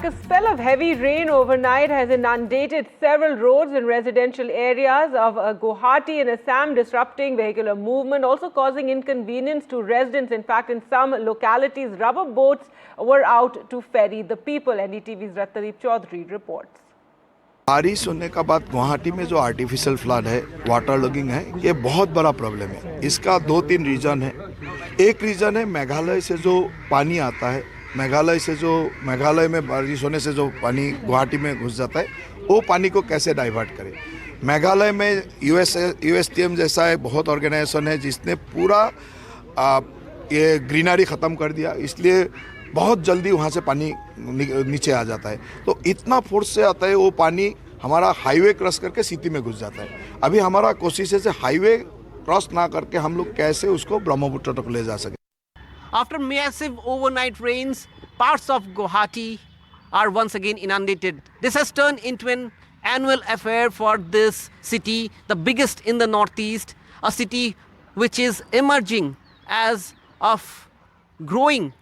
A spell of heavy rain overnight has inundated several roads in residential areas of Guwahati and Assam, disrupting vehicular movement, also causing inconvenience to residents. In fact, in some localities, rubber boats were out to ferry the people. NDTV's Ratnadeep Chaudhary reports. बारिश होने का बाद गुवाहाटी में जो artificial flood है, water logging है, ये बहुत बड़ा प्रॉब्लम है। इसका 2-3 रीजन है। एक रीजन है मेघालय से जो पानी आता है, मेघालय में बारिश होने से जो पानी गुवाहाटी में घुस जाता है, वो पानी को कैसे डाइवर्ट करें। मेघालय में USTM जैसा है बहुत ऑर्गेनाइजेशन है जिसने पूरा ये ग्रीनरी ख़त्म कर दिया, इसलिए बहुत जल्दी वहाँ से पानी नीचे आ जाता है। तो इतना फोर्स से आता है वो पानी हमारा हाईवे क्रॉस करके सिटी में घुस जाता है। अभी हमारा कोशिश है हाईवे क्रॉस ना करके हम लोग कैसे उसको ब्रह्मपुत्र तक ले जा सके। After massive overnight rains, parts of Guwahati are once again inundated. This has turned into an annual affair for this city, the biggest in the northeast, a city which is emerging as a growing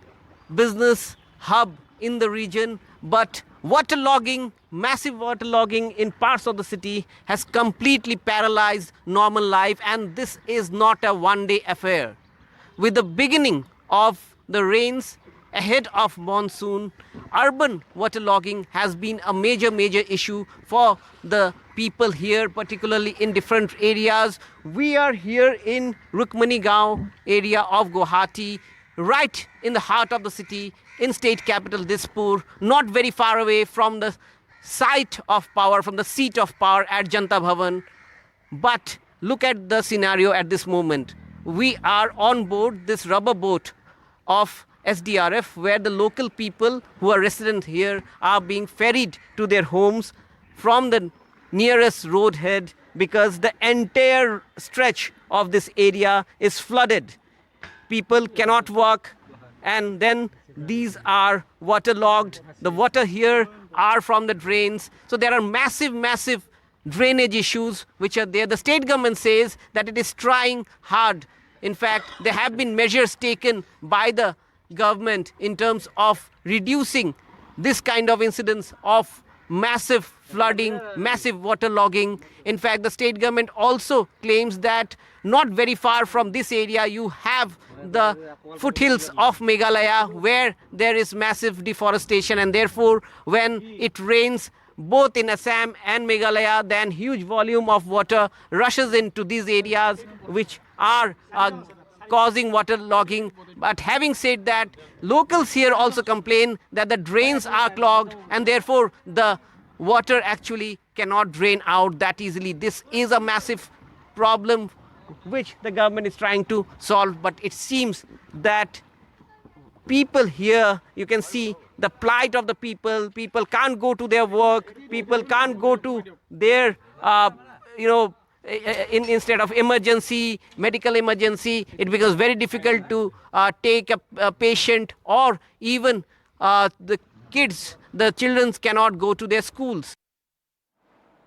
business hub in the region. But waterlogging, massive waterlogging in parts of the city has completely paralyzed normal life, and this is not a one-day affair. With the beginning of the rains ahead of monsoon, urban waterlogging has been a major issue for the people here, particularly in different areas. We are here in Rukmani Gaon area of Guwahati, right in the heart of the city, in state capital Dispur, not very far away from the site of power, from the seat of power at Janta Bhavan. But look at the scenario at this moment. We are on board this rubber boat of SDRF, where the local people who are resident here are being ferried to their homes from the nearest roadhead, because the entire stretch of this area is flooded. People cannot walk, and then these are waterlogged. The water here are from the drains. So there are massive drainage issues which are there. The state government says that it is trying hard. In fact, there have been measures taken by the government in terms of reducing this kind of incidents of massive flooding, massive waterlogging. In fact, the state government also claims that not very far from this area you have the foothills of Meghalaya, where there is massive deforestation, and therefore when it rains both in Assam and Meghalaya, then huge volume of water rushes into these areas which are causing waterlogging. But having said that, locals here also complain that the drains are clogged, and therefore the water actually cannot drain out that easily. This is a massive problem which the government is trying to solve, but it seems that people here, you can see the plight of the people. People can't go to their work. People can't go to their, instead of medical emergency, it becomes very difficult to take a patient, or even the children cannot go to their schools.